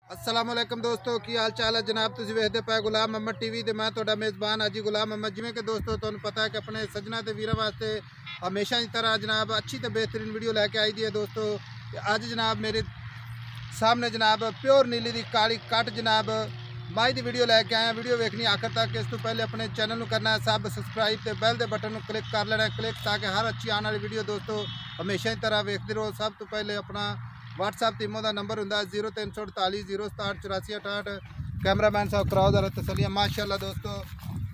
अस्सलाम वालेकुम दोस्तों की हाल चाल है जनाब। तुम वेखते पे गुलाम मोहम्मद टीवी ते मैं तुहाडा मेज़बान हाजी गुलाम मोहम्मद। जिवें कि दोस्तों तुहानूं पता है कि अपने सजना ते वीरां वास्ते हमेशा की तरह जनाब अच्छी तो बेहतरीन वीडियो लैके आई दी है दोस्तों। अज जनाब मेरे सामने जनाब प्योर नीली दी काली कट जनाब माई दी वीडियो लैके आए हैं। वीडियो वेखनी आखिर तक। इस तो पहले अपने चैनल को करना है सब सबसक्राइब ते बैल के बटन को क्लिक कर लेना क्लिक, ताकि हर अच्छी आने वाली वीडियो दोस्तों हमेशा की तरह वेखते रहो। सब तो पहले अपना WhatsApp टीमों का नंबर होंगे 0348 067 84 68। कैमरामैन साहब कराओ जरा तसलियां। माशाल्लाह दोस्तों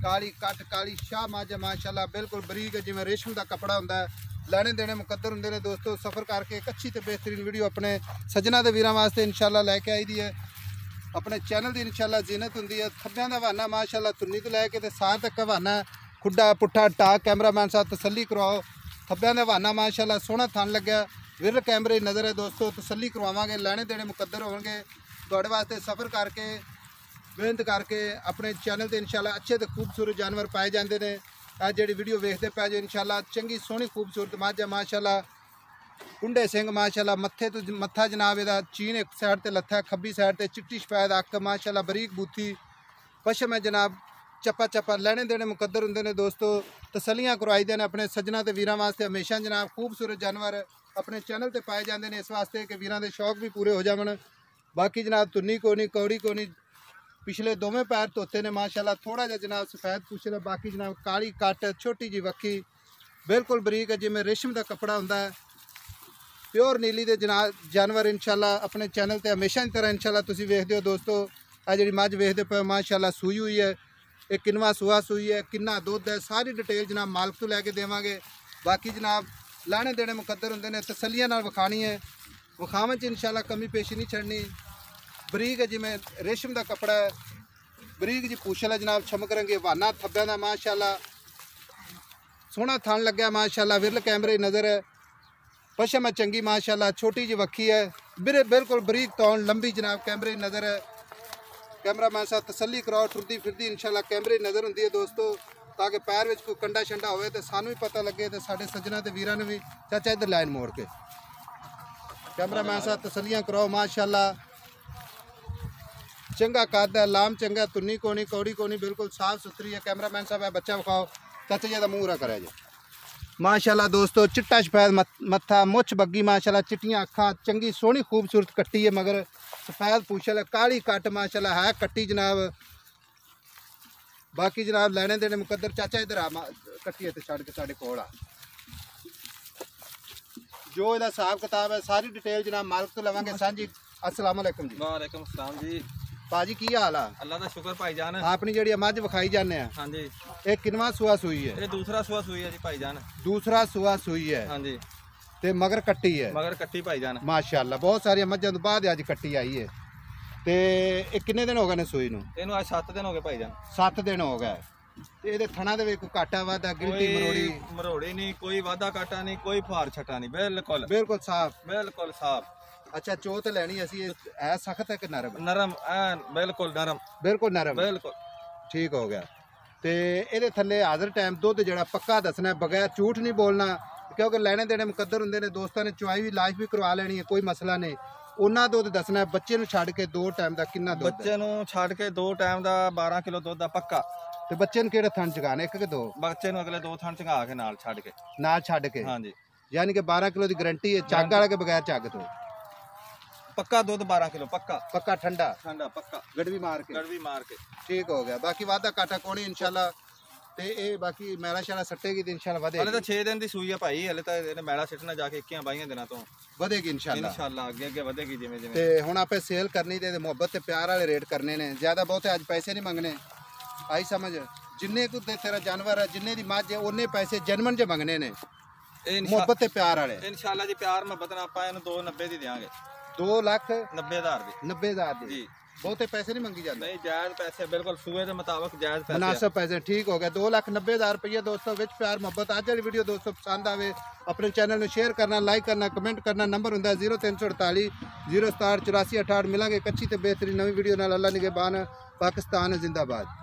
काली कट काली शाह माजा माशाल्लाह बिल्कुल बरीक जिवें रेशम का कपड़ा होंदा है। लैने देने मुकद्दर होंगे ने दोस्तों। सफ़र करके एक अच्छी तो बेहतरीन वीडियो अपने सजना के वीरां वास्ते इंशाल्लाह लैके आई दी है। अपने चैनल की इंशाल्लाह जीनत होंदी है। थब्बियां दा हवाना माशाल्लाह तुन्नी तो लैके ते सार तक हवाना खुड्डा पुट्ठा टाक। कैमरामैन साहब तसल्ली करवाओ। थब्बियां दा हवाना माशाल्लाह सोहना थन लग्या विर कैमरे नज़र है दोस्तों। तसल्ली करवावांगे लैने देने मुकद्दर होंगे तुहाडे वास्ते। सफ़र करके मेहनत करके अपने चैनल पर इंशाल्लाह अच्छे तो खूबसूरत जानवर पाए जाते हैं। आज जी वीडियो वेखते पै जो इंशाल्लाह चंगी सोहनी खूबसूरत मझ है माशाल्लाह। कुंडे सिंह माशाल्लाह मत्थे तो मत्था जनाब इहदा चीन एक साइड ते लत्था खब्बी साइड ते चिट्टी सफेद अख माशाल्लाह बरीक बूथी पशम है जनाब। चप्पा चप्पा लैने देने मुकद्दर होंगे ने दोस्तों। तसलियां करवाई देने अपने सजना ते वीरां वास्ते हमेशा जनाब। खूबसूरत जानवर अपने चैनल पर पाए जाते हैं इस वास्ते कि वीरां दे शौक भी पूरे हो जावन। बाकी जनाब तुन्नी कोनी कौड़ी कोनी पिछले दोवें पैर धोते ने माशाल्लाह। थोड़ा जिहा जनाब सफेद पुछल। बाकी जनाब काली कट छोटी जी वक्की बिल्कुल बरीक है जिवें रेशम का कपड़ा होंदा है। प्योर नीली दे जानवर इंशाल्लाह अपने चैनल पर हमेशा की तरह इंशाल्लाह तुसीं वेखदे हो दोस्तों। आ जिहड़ी मझ वेखदे पे माशाल्लाह सूई हुई है। एक किनवा सुहा सूई है किन्ना दुध है सारी डिटेल जनाब मालक तो लैके देवांगे। बाकी जनाब लाने देने मुकद्दर होंगे ने तसलियां नाल विखानी है। विखावन च इंशाल्लाह कमी पेशी नहीं छड़नी। बरीक है जिवें रेशम का कपड़ा है बरीक जी पूछल है जनाब चमक रंगे हवाना थब्बियां दा माशाल्लाह सोहना थन लग्या माशाल्लाह। विरल कैमरे नज़र है पशम है चंगी माशाल्लाह। छोटी जी वक्खी है बिल्कुल बरीक तौन लंबी जनाब कैमरे नज़र है। कैमरामैन साहब तसल्ली कराओ टुरदी फिरदी इंशाल्लाह कैमरे नज़र होंदी है दोस्तों, ताकि पैर में कोई कंडा शंडा हो तो सानू भी पता लगे तो साढ़े सजना ते वीरां ने भी। चाचा इधर लाइन मोड़ के कैमरामैन साहब तसल्लियां कराओ माशाल्लाह। चंगा कद है लाम चंगा तुन्नी कोनी कौड़ी कोनी बिल्कुल साफ सुथरी है। कैमरामैन साहब है बच्चा विखाओ चाचा जी का मूँह रहा करे जी माशाल्लाह दोस्तों। चिट्टा सफेद मत्था मुछ बग्गी माशाल्लाह चिट्टियां अखा चंगी सोहनी खूबसूरत कट्टी है मगर सफेद पूछल है काली कट माशाल्लाह है कट्टी जनाब। बाकी जनाब लैने देने मुकद्दर। चाचा इधर आ कट्टी है छड़ के साढ़े कोल आ जो इहदा हिसाब किताब है सारी डिटेल जनाब मालक तो लवांगे सांझी। अस्सलाम वालेकुम जी। वालेकुम सलाम जी। भाजी की हाल है? अल्लाह का शुक्र भाईजान। अपनी जी मझ विखाई जाने हाँ जी एक किनवा सुहा सूई है? ये दूसरा सुहा सूई है जी भाईजान। दूसरा सुहा सूई है हाँ जी ते मगर कट्टी है? मगर कट्टी भाईजान माशाल्लाह। बहुत सारी मझां तो बाद अज कट्टी आई है। ते किन्ने दिन हो गए ने सूई नूं? इहनूं आज 7 दिन हो गए भाईजान। 7 दिन हो गए। ਇਹਦੇ ਥਣਾ ਦੇ ਵਿੱਚ ਕੋਈ ਘਾਟਾ ਵਾਧਾ ਗਿਲਟੀ ਮਰੋੜੀ ਨਹੀਂ ਕੋਈ ਵਾਧਾ ਕਾਟਾ ਨਹੀਂ ਕੋਈ ਫਾਰ ਛਟਾ ਨਹੀਂ ਬਿਲਕੁਲ ਬਿਲਕੁਲ ਸਾਫ। ਅੱਛਾ ਚੋਤ ਲੈਣੀ ਅਸੀਂ ਐ ਸਖਤ ਹੈ ਕਿ ਨਰਮ? ਨਰਮ ਐਨ ਬਿਲਕੁਲ ਨਰਮ ਬਿਲਕੁਲ ਠੀਕ ਹੋ ਗਿਆ। ਤੇ ਇਹਦੇ ਥੱਲੇ ਹਾਜ਼ਰ ਟਾਈਮ ਦੁੱਧ ਜਿਹੜਾ ਪੱਕਾ ਦੱਸਣਾ ਬਗੈਰ ਝੂਠ ਨਹੀਂ ਬੋਲਣਾ ਕਿਉਂਕਿ ਲੈਣੇ ਦੇਣੇ ਮੁਕੱਦਰ ਹੁੰਦੇ ਨੇ। ਦੋਸਤਾਂ ਨੇ ਚੁਆਈ ਵੀ ਲਾਈਫ ਵੀ ਕਰਵਾ ਲੈਣੀ ਹੈ ਕੋਈ ਮਸਲਾ ਨਹੀਂ। ਉਹਨਾਂ ਦੁੱਧ ਦੱਸਣਾ ਬੱਚੇ ਨੂੰ ਛੱਡ ਕੇ 2 ਟਾਈਮ ਦਾ ਕਿੰਨਾ ਦੁੱਧ? ਬੱਚੇ ਨੂੰ ਛੱਡ ਕੇ 2 ਟਾਈਮ ਦਾ 12 ਕਿਲੋ ਦੁੱਧ ਦਾ ਪੱਕਾ। ਤੇ ਬੱਚੇ ਨੂੰ ਕਿਹੜੇ ਥਣ ਚਗਾਣੇ ਇੱਕ ਕਿ 2? ਬੱਚੇ ਨੂੰ ਅਗਲੇ 2 ਥਣ ਚਗਾ ਕੇ ਨਾਲ ਛੱਡ ਕੇ ਹਾਂ ਜੀ। ਯਾਨੀ ਕਿ 12 ਕਿਲੋ ਦੀ ਗਾਰੰਟੀ ਹੈ ਚੱਗ ਵਾਲਾ ਕੇ ਬਗੈਰ ਚੱਗ ਤੋਂ? ਪੱਕਾ ਦੁੱਧ 12 ਕਿਲੋ ਪੱਕਾ ਠੰਡਾ ਪੱਕਾ ਗੜਵੀ ਮਾਰ ਕੇ ਠੀਕ ਹੋ ਗਿਆ। ਬਾਕੀ ਵਾਧਾ ਕਾਟਾ ਕੋਣੀ ਇੰਸ਼ਾਅੱਲਾ। ਤੇ ਇਹ ਬਾਕੀ ਮੈਲਾ ਸ਼ਾਲਾ ਸੱਟੇਗੀ ਤੇ ਇੰਸ਼ਾਅੱਲਾ ਵਧੇਗੀ। ਹਲੇ ਤਾਂ 6 ਦਿਨ ਦੀ ਸੂਈ ਆ ਭਾਈ। ਹਲੇ ਤਾਂ ਇਹਨੇ ਮੈਲਾ ਸਿੱਟਣਾ ਜਾ ਕੇ 21 22 ਦਿਨਾਂ ਤੋਂ ਵਧੇਗੀ ਇੰਸ਼ਾਅੱਲਾ ਅੱਗੇ ਵਧੇਗੀ ਜਿਵੇਂ ਤੇ ਹੁਣ ਆਪੇ ਸੇਲ ਕਰਨੀ ਤੇ ਮੁਹੱਬਤ ਤੇ ਪਿਆਰ ਵਾਲੇ ਰੇਟ ਕਰਨੇ ਨੇ। ਜ਼ਿਆਦਾ ਬਹੁਤੇ ਅੱਜ ਪੈਸੇ ਨਹੀਂ ਮੰਗਣੇ आई समझ। जिन्ने को तेरा जानवर है जिन्ने दी मझ है उन्ने पैसे जन्मन च मंगने ने मुहब्बत ते प्यार वाले। इंशाल्लाह जी प्यार मुहब्बत नाल आपां इहनूं 290 दी देंगे। 2,90,000 दी? 90,000 दी जी। बहुते पैसे नहीं मंगी जाते? नहीं जायज़ पैसे बिल्कुल सूए के मुताबिक जायज़ पैसे मुनासिब पैसे ठीक हो गए। 2,90,000 रुपये दोस्तों विच प्यार मुहब्बत। अज वाली वीडियो दोस्तों पसंद आवे अपने चैनल में शेयर करना लाइक करना कमेंट करना। नंबर होंगे 0348 067 84 68। मिलांगे एक अच्छी तो बेहतरीन नवी वीडियो नाल। अल्लाह निगहबान। पाकिस्तान जिंदाबाद।